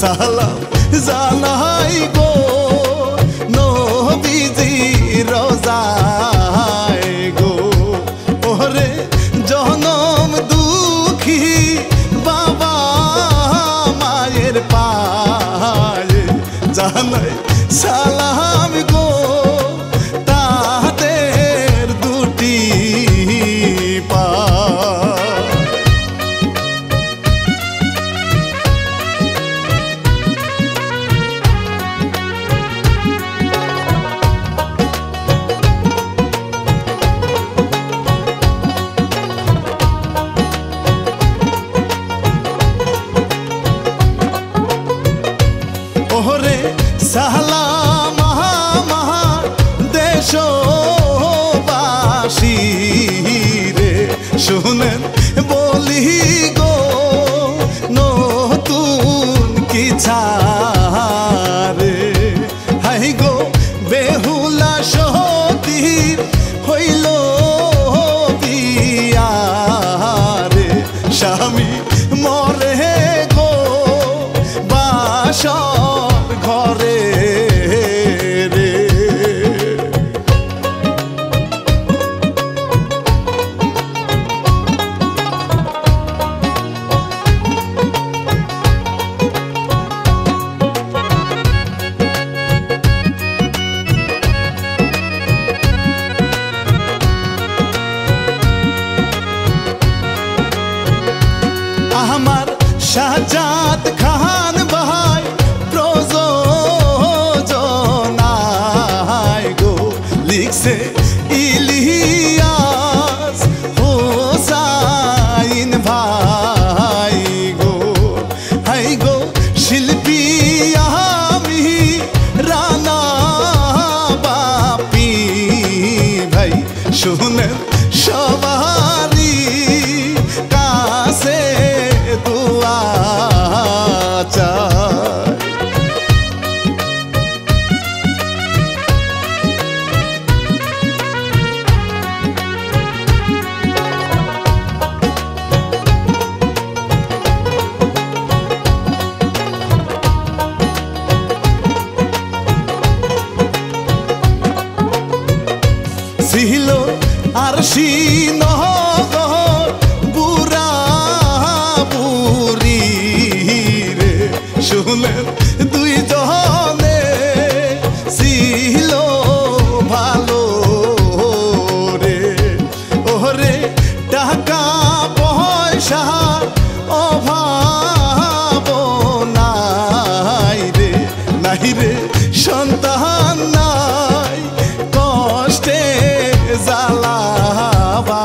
সালাম জানাই গো নবীজি রোজায় গো। ওরে জনম দুঃখী বাবা মায়ের পায়ে জানাই সালাম গো তাদের দুটি পা। ওরে সালাম মহা দেশবাসী রে শুনেন বলি গো নতুন কি ছাড়ে। হাই গো বেহুলা সতী হইল বিয়া রে স্বামী মরে গো বাসর ঘরে রে। আমার শাহজাদ খান ভাই প্রযোজনায় গো লিখছে ইলিয়াস হোসাইন ভাই গো। হাই গো শিল্পী আমি রানা বাপি ভাই শুনেন সবারই কাছে দুয়া চাই। ছিল আর নগর বুড়া বুড়ি রে শুনেন দুই জনে ছিল ভালো রে। ওরে টাকা পয়সা অভাব নাই রে নাই রে সন্তান নাই কষ্টে জ্বালাবারে।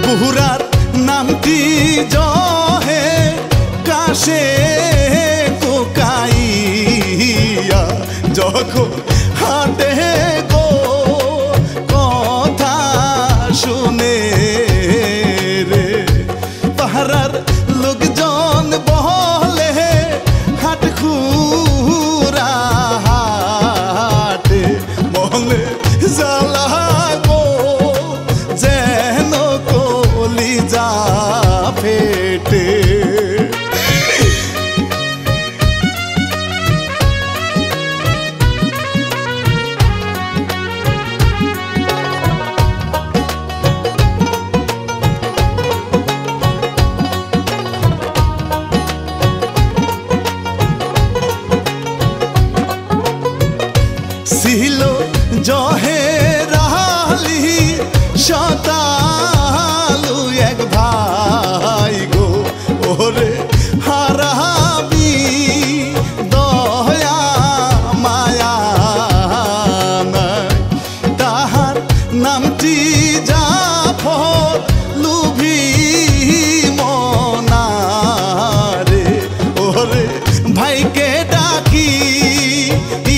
বুহুরার নামটি জহে কাশে কোকাইয়া যখন হাটে গো কথা শুনে রে। পাহারার লোকজন বলে হাট খুরা হাটে মনে জ্বালা গো যেন কলিজা ফেটে। ছিল জহে রালি শতালু এক ভাই গো। ওরে হারাবি দয়া মায়া নাই তাহার নামটি জাফর লুভি মনারে। ওরে ভাইকে ডাকি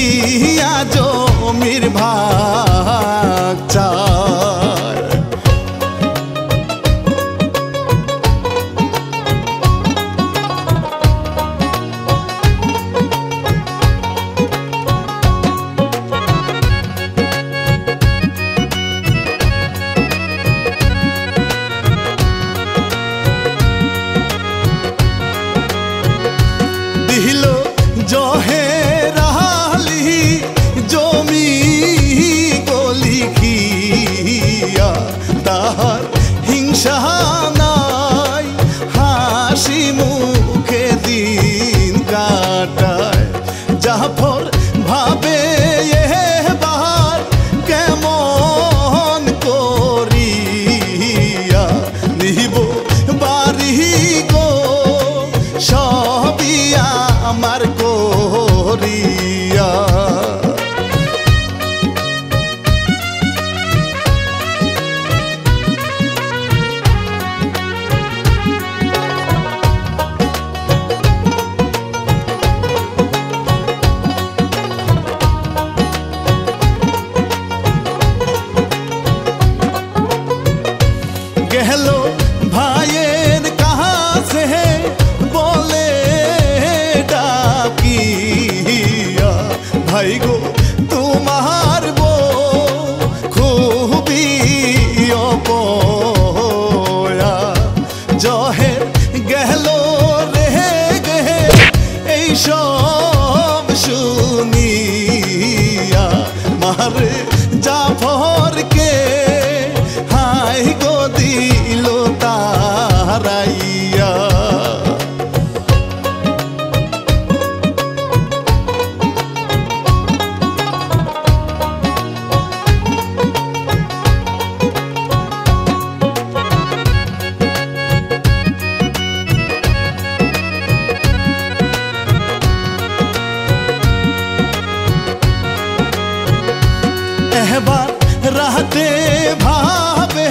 ইয়া জমির ভাগ চা। আরে জাফরকে হাই গো দিল তারাইয়া। এবার রাতে ভাবে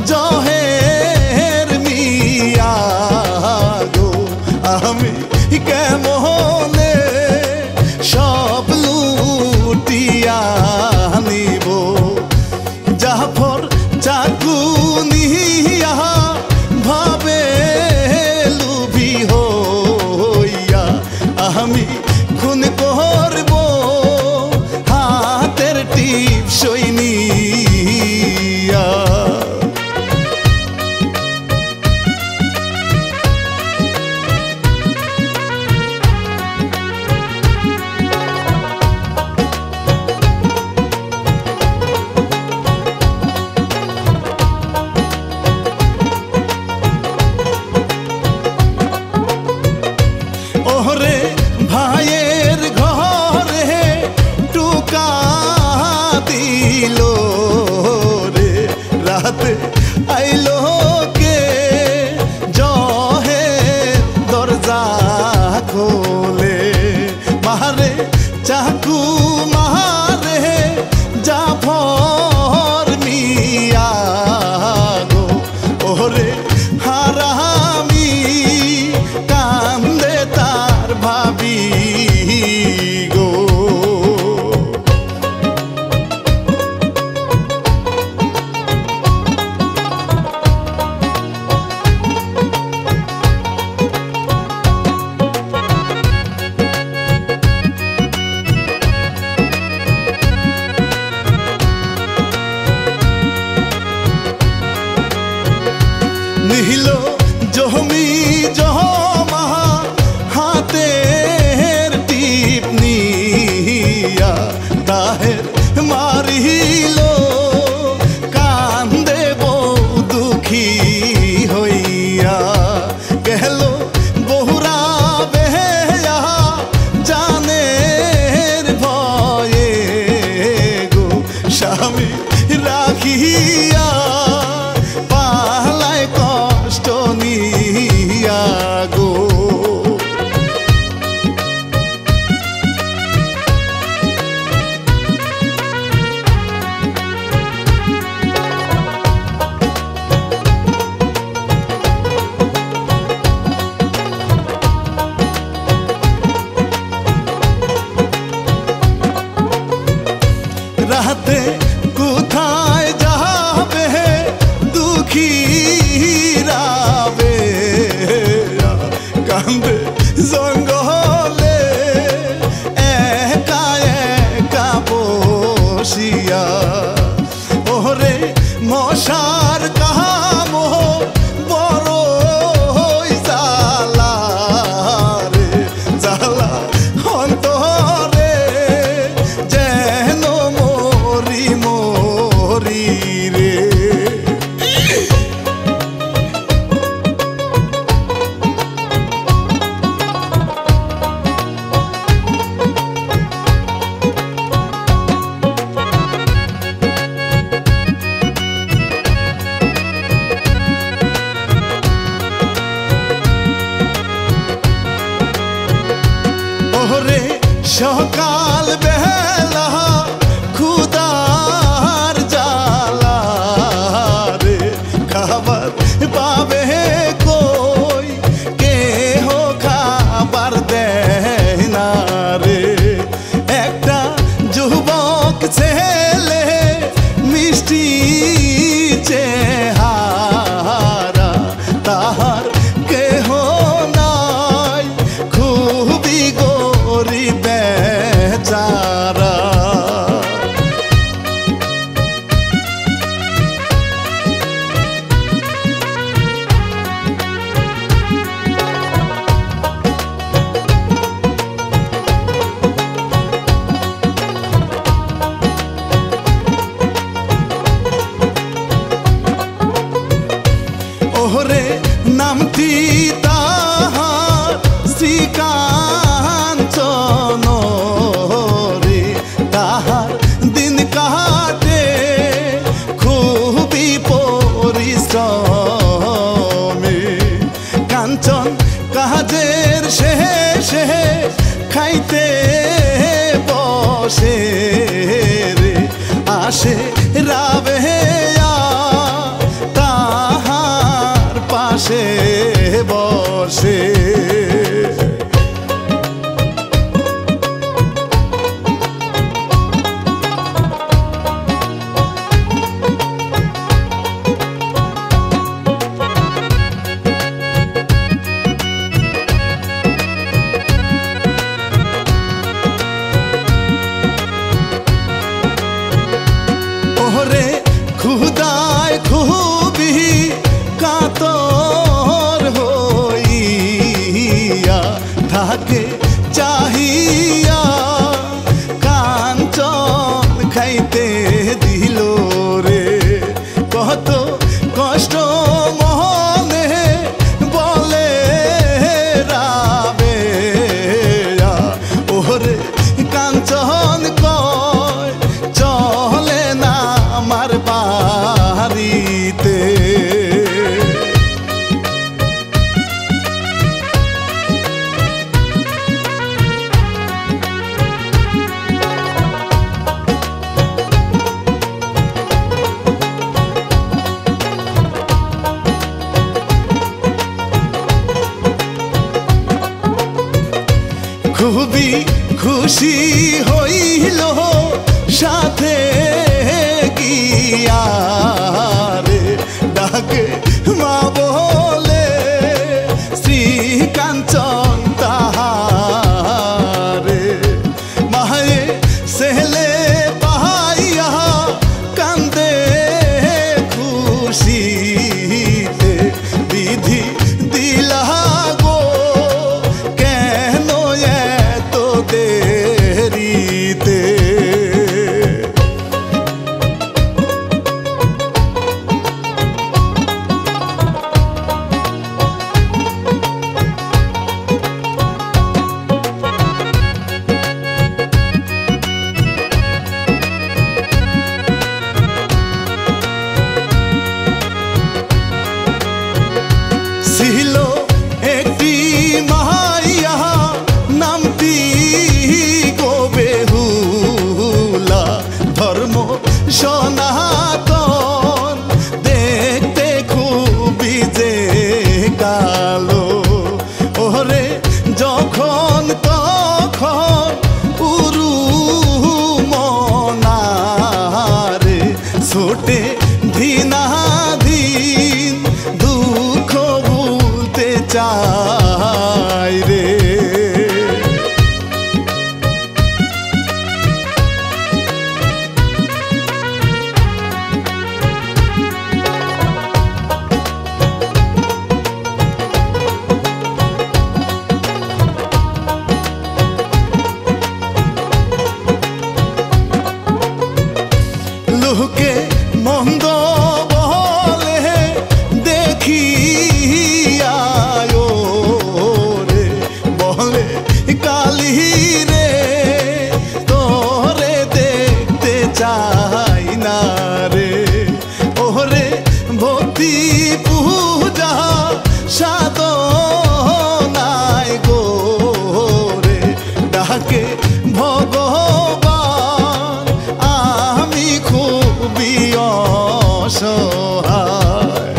জহের মিয়া গো আমি কেমনে সব লুটিয়া নিব। জাফর চাকু নিয়া ভাবে লুভি হইয়া আমি খুন করব হাতের টিপ সৈনিয়া। ওরে ভাইয়ের ঘরে টুকা দিল রে রাতে আইলো কে জহে দরজা খোলে। মারে চাকু মারে জাফর মিয়া গো ওরে হারামি কান্দে তার ভাবি গো। নিহিল জমি জমা হাতের টিপ নিয়া তাহের মারিল কান্দে বউ দুঃখী হইয়া। গেল বহুরা বেয়া জানের ভয়ে গো স্বামী রাখিয়া পালায় কষ্ট নিয়া গো। রাতে কোথায় যাবে দুঃখী রাবে কান্দে জঙ্গলে একা একা বসিয়া। ওরে মশার কাম বড় জ্বালা রে জ্বালা অন্তরে যেন মরি মরি রে। ওরে সকাল বেলা ক্ষুধার জ্বালা রে খাবার পাবে কই কেহ খাবার দেয় না রে। একটা যুবক ছেলে মিষ্টি চেহারা তাহার কেহ নাই খুবই গরিব বেচারা। অতি তাহার শ্রীকাঞ্চন রে তাহার দিন কাটে খুবই পরিশ্রমে কাঞ্চন কাজের শেষে খাইতে বসে রে আসে রাবেয়া তাহার পাশে বসে ওরে খুদায় খুবই কাতর হইয়া থাকে চাহিয়া কাঞ্চন খাইতে দিল রে কত কষ্ট মনে বলে রাবেয়া ওরে কাঞ্চন কয় চলে না আমার বাড়িতে খুবই খুশি হইল সাথে গিয়া রে ডাকে মা বলে শ্রীকাঞ্চন তাহারে মায়ে সেলে পাইয়া কান্দে খুশিতে বিধি দিলা গো কেন এত দেরিতে ছিল একটি মাইয়া নামটি গো বেহুলা ধর্ম সনাতন দেখতে খুবই যে কালো ওরে যখন তখন উরু মনারে ছোটে ধীনাধীন দুঃখ ভুলতে চাই রে লোকে মন্দ বলে দেখিয়া রে বলে কালি রে তোরে দেখতে চাই না রে ওরে ভক্তি পূজা সাধনায় গো রে ডাকে ভগবান আমি খুবই অসহায়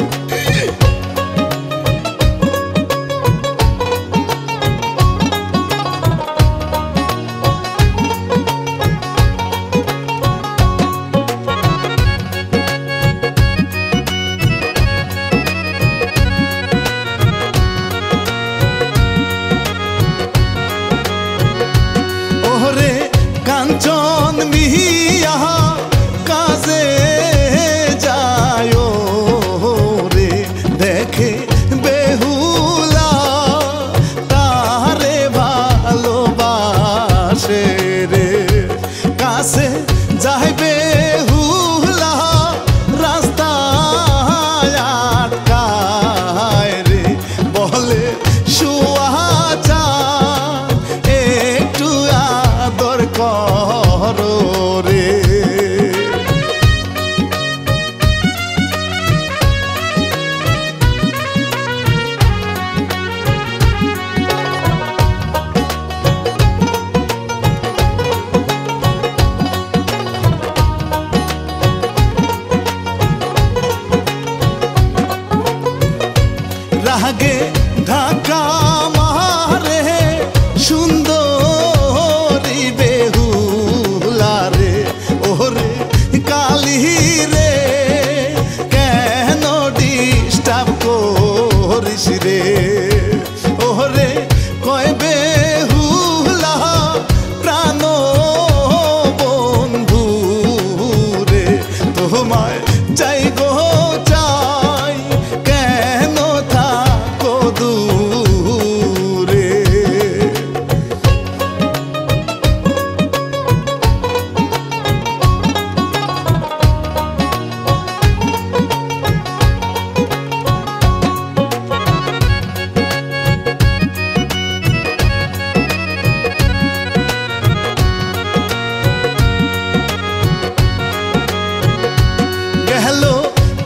ওরে কাঞ্চন মিয়া কাজে যায় রে দেখে বেহুলা তারে ভালোবাসে রে কাছে যায় বেহুলা রাস্তায় আটকায় রে আগে ধাক্কা মারে সুন্দরী বেহুলারে ওরে কালি রে কেন ডিস্টার্ব করিস রে ওরে কয় বেহুলা প্রাণ বন্ধু রে তোমায় চাই গো চাই কেন থাকো দূরে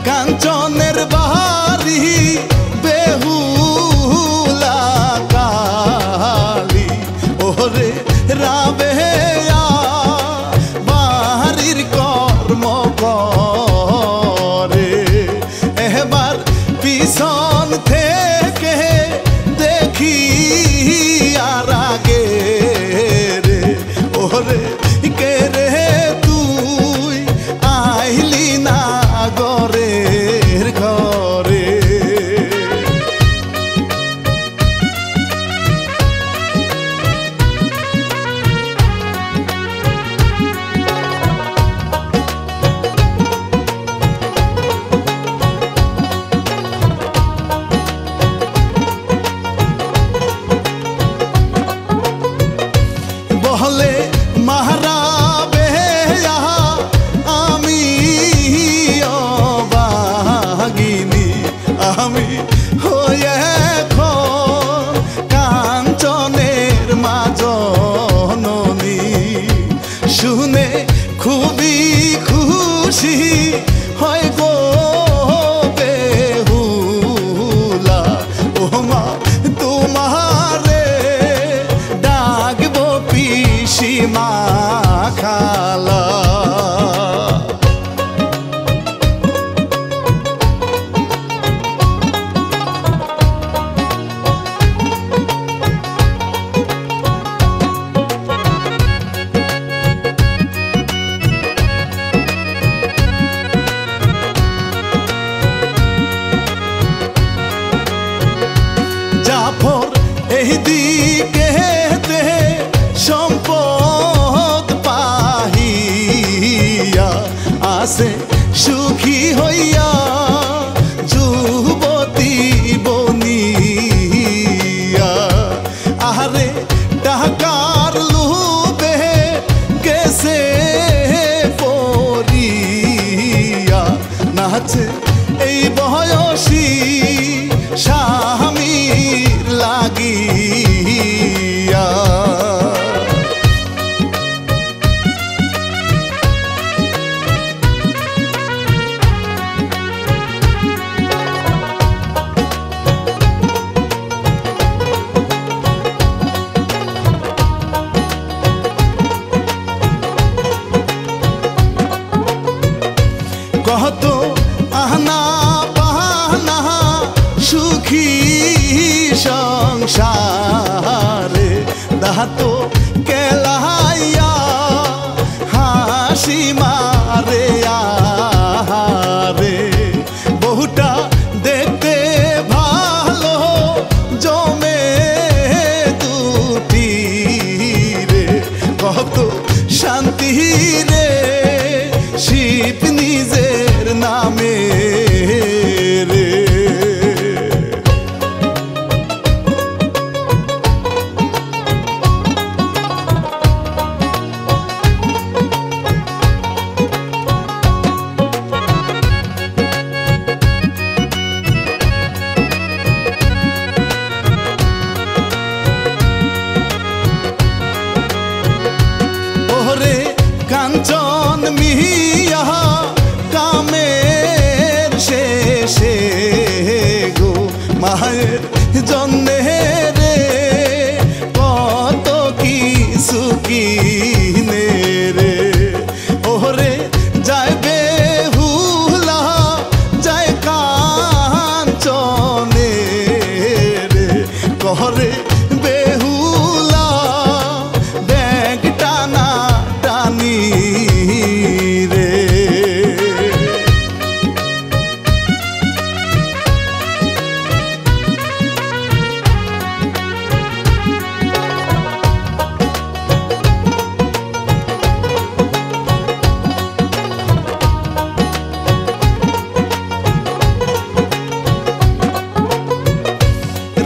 কাঞ্চনের বাহারি বেহুলা কালি ওরে রাবে বাহারির কর্ম করে এবার পিছন থেকে দেখি আর আগে রে ওরে কে রে তুই আইলি না গরের ঘরে বহলে মাহরাবে আমি অবাগিনী আমি হয়ে এখন কাঞ্চনের মাজননী শুনে খুবই খুশি হয় গো বেহুলা ও মা তোমারে ডাকবো পিসিমা খালা জাফর এই দিকে সম্পদ পাহিয়া আসে সুখী হইয়া যুবতী বনিয়া আরে টাকার লোভে গেছে পরিয়া নাচে এই বয়সী স্বামীর লাগিয়া কত আহনা পাহনা সুখী সংসারে দাহাতো কেলাইয়া হাসি মারে আহারে বহুটা দেখতে ভালো জমে দুটি রে কত শান্তি রে শিব নিজের নামে রে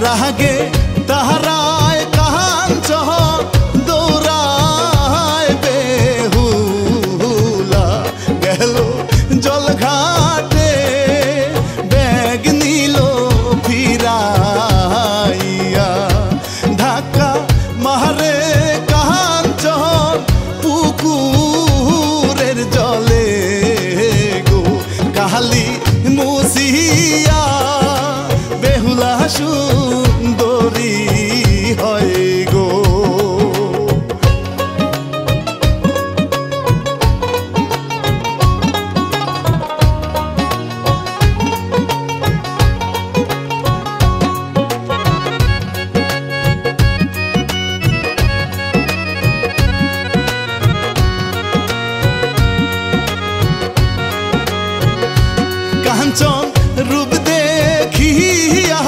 রাগে তাহারায় কাঞ্চন দৌড়ায় বেহুলা গেল জলঘাটে ব্যাগ নিল ফিরাইয়া ধাক্কা মারে কাঞ্চন পুকুরের জলে গো কালি মুসিয়া বেহুলা সুন্দরী হয় গো কাঞ্চন রূপ দেখিয়া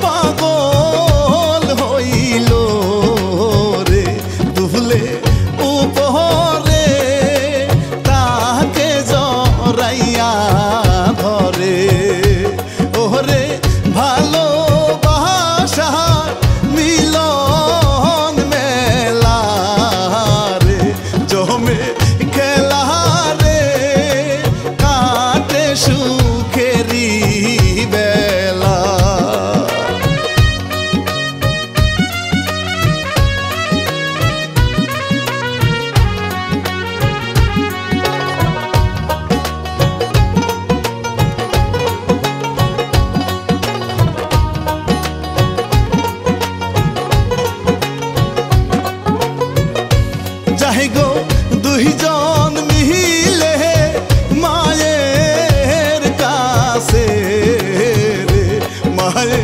পাগল হইল রে দুলে উপরে তাকে জড়াইয়া ধরে ওরে ভালোবাসা মিলন মেলা রে জমে খেলা রে কাটে সুখেরি বেলা যাই গো দুইজন মিলে মায়ের কাছে রে মায়ে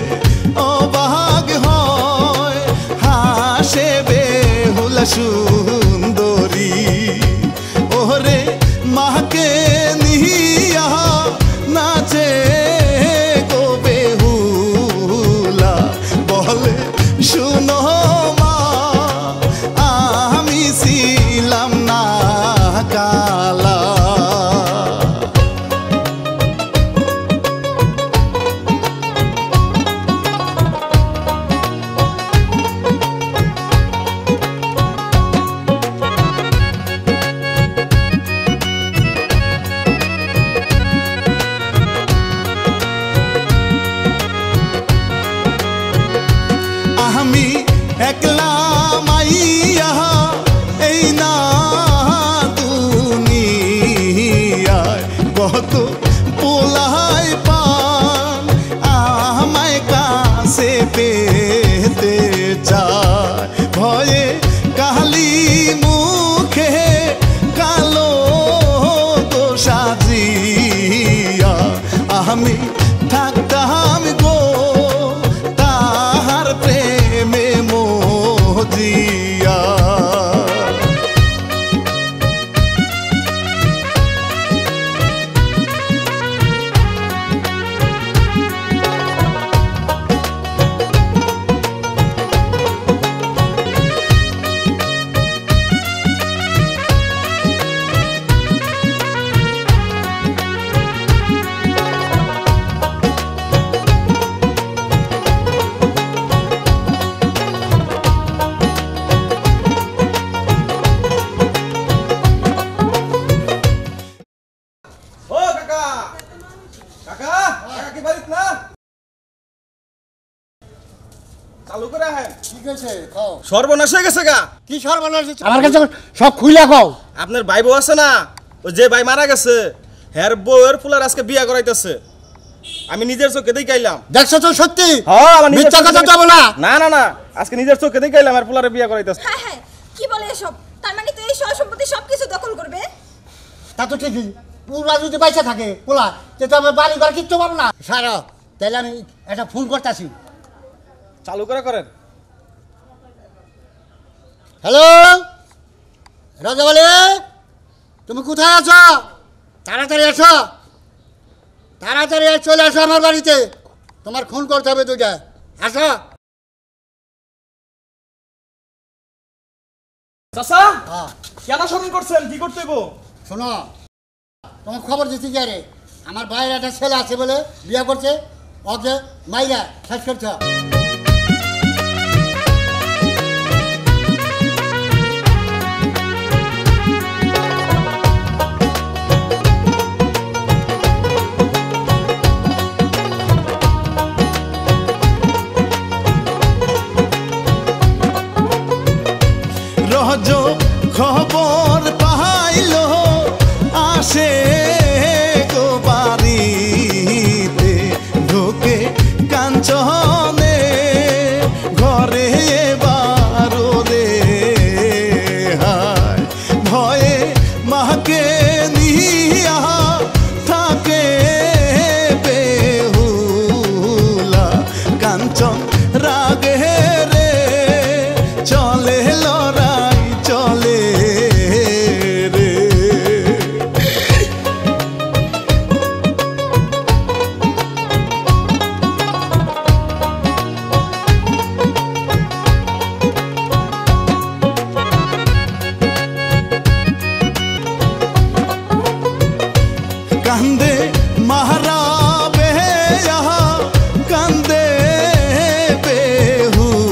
অবাক হয় হাসে বেহুলা সুন্দরী ওরে মাকে নিয়া নাচে গো বেহুলা বলে শুনো মা আমি ছিলাম না কালা আমি একলা মাইয়া এই না দুনিয়ায় কত পোলাই পান আমায় কাছে পেতে চায় ভয়ে কালি মুখে কালো তো সাজিয়া আমি থাকতাম গো তাহার প্রেমে মোজিয়া চালু করে আহেন ঠিক আছে খাও সর্বনাশ হয়ে গেছে গা কি সর্বনাশ আমার কাছে সব খুইলা খাও আপনার ভাই বউ আছে না ওই যে ভাই মারা গেছে হের বউয়ের ফুলার আজকে বিয়া করাইতেছে আমি নিজের চোখে দেখাইলাম দেখছো তো সত্যি হ্যাঁ আমি মিথ্যা কথা তো বলা না না না আজকে নিজের চোখে দেখাইলাম আর ফুলারে বিয়া করাইতেছে হ্যাঁ হ্যাঁ কি বলে এসব তার মানে তো এই সয় সম্পত্তি সবকিছু দখল করবে তা তো ঠিকই পুরা যদি পয়সা থাকে পোলা যে তো আমার বাড়ি ঘর কিচ্ছু পাবো না সারা তাহলে আমি একটা ফোন করতেছি চালু করে করেন হ্যালো রাজা বলে তুমি কোথায় আছো তাড়াতাড়ি আসো তাড়াতাড়ি চলে আসো আমার বাড়িতে তোমার ফোন করতে হবে দুইটা আসো চাচা হ্যাঁ কেন স্মরণ করছেন কি করতে হইব শোনো তোমার খবর দিতে গিয়ে রে আমার ভাইয়ের একটা ছেলে আছে বলে বিয়ে করছে ওকে মাইরা শেষ করছে আসে গো বাড়িতে ঢোকে কাঞ্চনে ঘরে এবার রে হায় ভয়ে মাকে নিয়া থাকে বেহুলা কাঞ্চন রাগে রে চলে লড়াই চলে রে কান্দে মাহারা বেহা কান্দে বেহুলা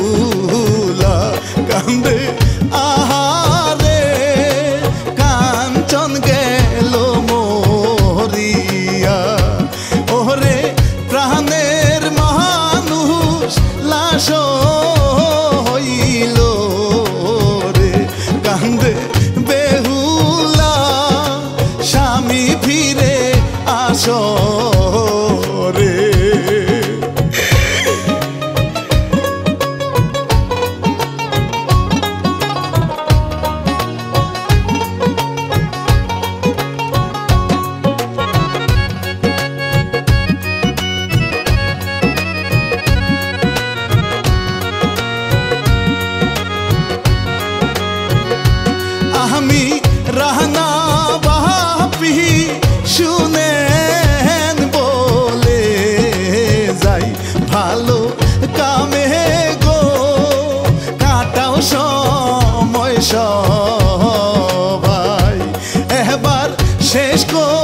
কান্দে আহারে কাঞ্চন গেল মরিয়া ওরে প্রাণের মানুষ লাশ হইল রে কান্দে বেহুলা স্বামী ফিরে আসো রে আমি রাহনা বাপি শুনেন বলে যাই ভালো কামে গো কাটাও সময় সবাই এবার শেষ কর